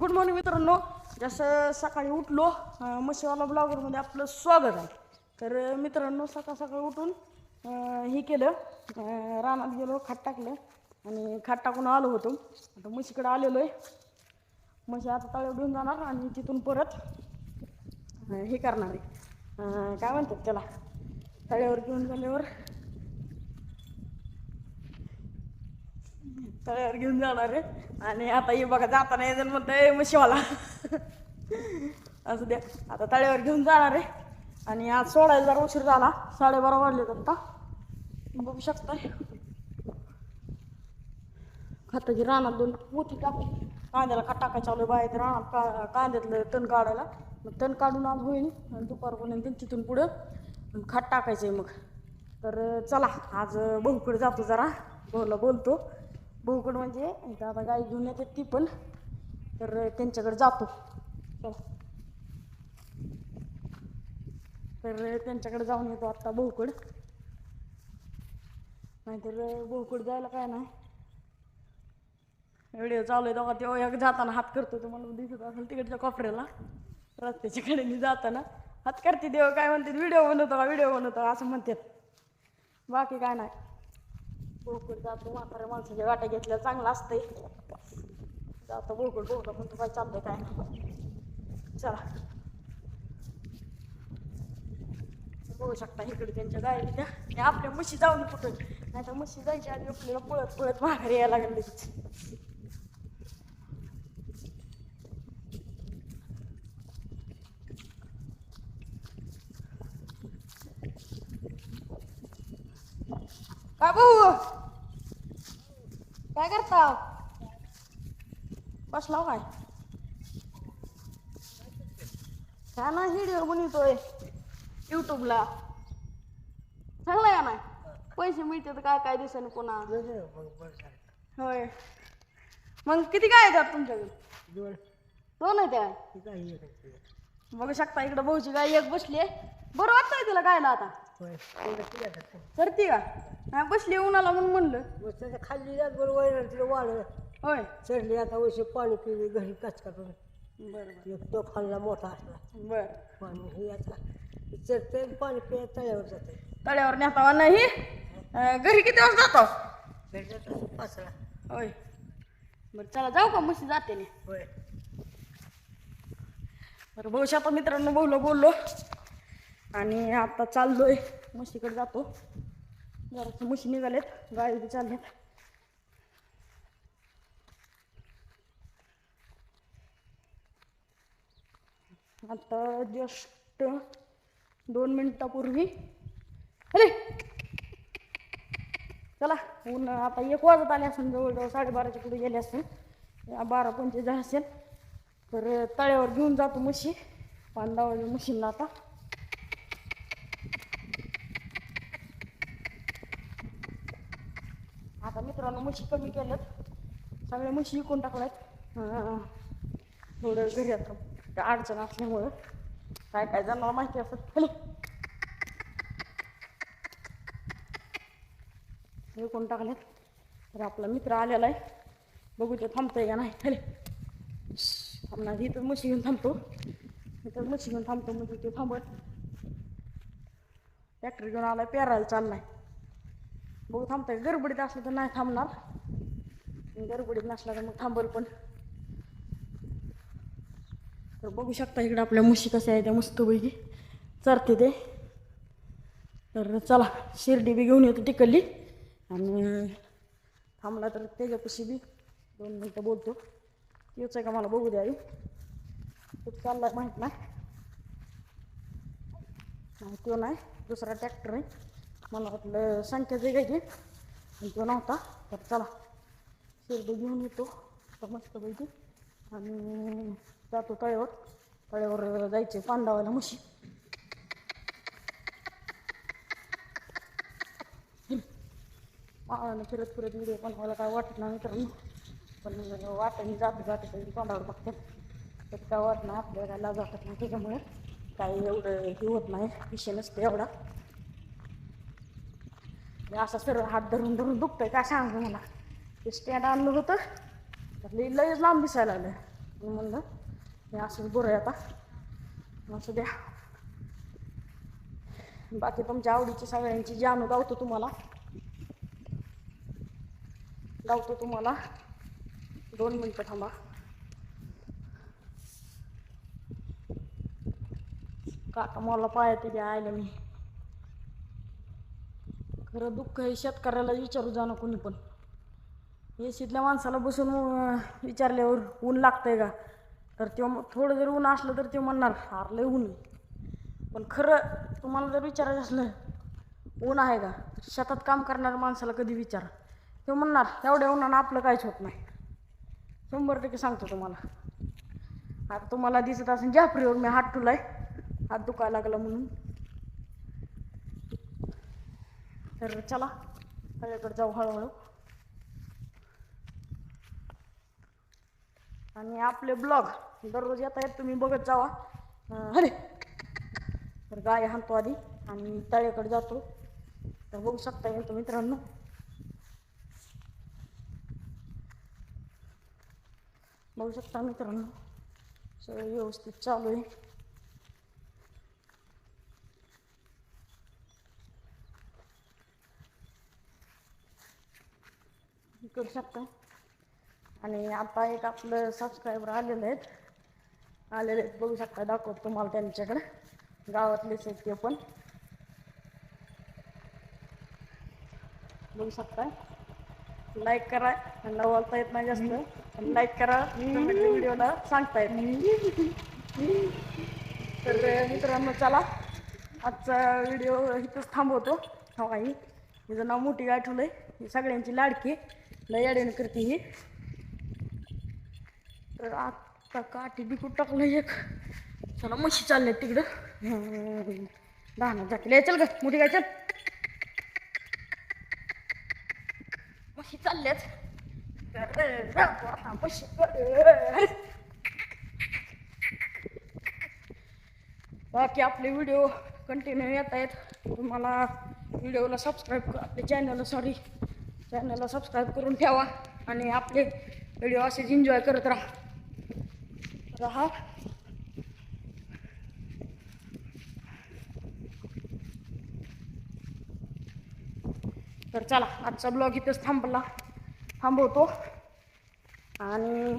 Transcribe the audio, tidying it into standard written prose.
Good morning मित्रांनो. जसं सकाळी उठलो म्हशीवाला ब्लॉगरमध्ये आपलं स्वागत आहे. तर मित्रांनो सकाळ सकाळ उठून हे केलं, रानात गेलो, खाट टाकलं आणि खाट टाकून आलो होतो. आता म्हशीकडे आलेलो आहे. म्हशी आता तळ्यावर घेऊन जाणार आणि तिथून परत हे करणार आहे, काय म्हणतात त्याला, तळ्यावर घेऊन झाल्यावर तळ्यावर घेऊन जाणार आहे. आणि आता हे बघा जाताना येजन म्हणतंय म्हशीवाला असं द्या. आता तळ्यावर घेऊन जाणार आहे आणि आज सोडायला जरा उशीर झाला, 12:30 वाजलेत आता. बघू शकताय खताची रानात 2 पोती टाकून कांद्याला खत टाकायचं चालू बाहेर रानात, कांद्यातलं तण काढायला. मग तण काढून आज होईल आणि दुपारपर्यंत तिथून पुढं खत टाकायचं आहे. मग तर चला आज भाऊकडे जातो, जरा भाऊला बोलतो. भाऊकडं म्हणजे इथं आता गाई घेऊन येतात ती पण, तर त्यांच्याकडे जातो. चला तर त्यांच्याकडे जाऊन येतो आत्ता भाऊकडं. नाहीतर भाऊकडे जायला काय नाही. व्हिडिओ चालू आहे तेव्हा तेव्हा एक जाताना हात करतो, तुम्हाला दिसत असेल तिकडच्या कोपऱ्याला रस्त्याच्या कडेने जाताना हात करते. देव काय म्हणतात, व्हिडिओ बनवतो का व्हिडिओ बनवतो असं म्हणतात, बाकी काय नाही. भाऊकडे जातो, म्हाताऱ्या माणसाच्या गाठ्या घेतल्या चांगलं असतंय. जातो भाऊकडे, भाऊला म्हणतो काय चाललंय काय नाही. चला बघू शकता इकडे त्यांच्या गाय त्या आपल्या म्हशी जाऊन कुठं, नाही तर म्हशी जायची आधी आपल्याला पळत पळत माघारी यायला लागेल लगेच. काय भाऊ काय करता, बसला काय? काय ना व्हिडिओ बनवतोय यूट्यूबला, चांगला आहे ना, पैसे मिळतात काय काय दिवसांनी पुन्हा. होय, मग किती काय येतात तुमच्याकडे? 2 आहे त्या. बघू शकता इकडं भाऊची गाय एक बसली आहे. बरं वाटतंय तिला गायला आता? सरती का नाही बसली उन्हाला म्हणून म्हणलं. खाल्ली बरोबर तिला वाढ होय चढली, आता वैसे पाणी पिली घरी कच काढून. बरं एक तो खाल्ला मोठा असला बरं. पाणी हे आता चढते पाणी पिया तळ्यावर जाते. तळ्यावर नेतावा नाही. घरी किती वाजता जातो? घरी जातो 5ला. होय बरं चला जाऊ का, म्हशी जाते नाही. होय बरं भाऊशी आता मित्रांनो बोललो आणि आता चाललोय म्हशीकडे जातो. जरा म्हशी निघालेत, गाई बी चालल्यात. आता जस्ट 2 मिनिटापूर्वी अरे चला ऊन आता 1 वाजत आले असेल, जवळजवळ 12:30च्या पुढे गेले असेल, 12:25 असेल. तर तळ्यावर घेऊन जातो म्हशी, 5 वाजले म्हशींना. आता मित्रांनो म्हशी कमी केल्यात, सगळ्या म्हशी विकून टाकल्यात. थोडं घरी आता अडचण असल्यामुळं काय काय जणांना माहिती असत विकून टाकल्यात. तर आपला मित्र आलेला आहे, बघू ते थांबतोय का नाही. खाली थांबणार इथं म्हशी घेऊन थांबतो, इथं म्हशी घेऊन थांबतो म्हणजे ते थांबत. ट्रॅक्टर घेऊन आलाय, पेरायला चाललाय. बघू थांबतोय, गडबडीत असलं तर नाही थांबणार, गडबडीत नसला तर मग थांबल पण. तर बघू शकता इकडे आपल्या म्हशी कशा आहे त्या मस्तपैकी चरते ते. तर चला शिर्डी बी घेऊन येतो तिकडली, आणि थांबला तर त्याच्यापाशी बी 2 मिनटं बोलतो. येऊच आहे का मला बघू द्यावी, खूप चाललाय माहीत नाही. तो नाही, दुसरा ट्रॅक्टर आहे. मला वाटलं संख्याचं घ्यायची आणि तो नव्हता. तर चला शिर्डी घेऊन येतो तर मस्तपैकी आणि जातो तळ्यावर. तळ्यावर जायचे पांडावायला म्हशी. पाण्यानं फिरत फिरत व्हिडिओ बनवायला काय वाटत नाही मित्रांनो, पण वाटाने जाते तरी तोंडावर बघतात. तर काय वाटत नाही, आपल्याला काय लाज वाटत नाही, त्याच्यामुळे काही एवढं हे होत नाही, विषय नसते एवढा. असं सरळ हात धरून धरून दुखतंय काय सांगू मला. ते स्टँड आणलं होतं तर लयच लांब दिसायला लागलं, म्हणलं हे असंच बरं आहे आता असं द्या. बाकी तुमच्या आवडीची सगळ्यांची जानू गावतो तुम्हाला 2 मिनटं थांबा. काका मला पायात ते आयला मी खरं दुःख हे शेतकऱ्याला विचारू जाणं कोणी पण. हे शितल्या माणसाला बसून विचारल्यावर ऊन लागतंय का तर तेव्हा थोडं जर ऊन असलं तर ते म्हणणार हारलं ऊन. पण खरं तुम्हाला जर विचारायचं असलं ऊन आहे का शेतात काम करणाऱ्या माणसाला कधी विचारा ते म्हणणार एवढ्या उन्हानं आपलं काहीच होत नाही. 100% सांगतो तुम्हाला. आता तुम्हाला दिसत असेल जाफरीवर मी हात ठुलाय हात दुखायला लागला म्हणून. तर चला त्याच्याकडे जाऊ हळूहळू. आणि आपले ब्लॉग दररोज येत आहेत तुम्ही बघत जावा. अरे तर गाय हाणतो आधी आणि तळ्याकडे जातो तर बघू शकता येतो मित्रांनो. बघू शकता मित्रांनो सगळं व्यवस्थित चालू आहे. करू शकता. आणि आता एक आपलं सबस्क्रायबर आलेले आहेत बघू शकता. दाखवतो तुम्हाला त्यांच्याकडे गावातलेच आहेत ते पण बघू शकता. लाईक करा. त्यांना बोलता येत नाही जास्त पण लाईक करा. व्हिडिओला सांगता येत नाही. तर मित्रांनो चला आजचा व्हिडिओ इथंच थांबवतो. हो काही हिचं नाव मोठी गाय ठेवलंय. ही सगळ्यांची लाडकी लय अडवण करते ही. तर आता काठी बिकूट टाकलं एक. चला म्हशी चालले तिकडं दाना झाकले. चल ग मोठी गाय चल. म्हशी चालल्याच म्हशी. बाकी आपले व्हिडिओ कंटिन्यू येत आहेत. तुम्हाला व्हिडिओला सबस्क्राईब आपल्या चॅनलला सबस्क्राईब करून ठेवा आणि आपले व्हिडिओ असेच एन्जॉय करत राहा. तर चला आजचा ब्लॉग इथंच थांबवतो आणि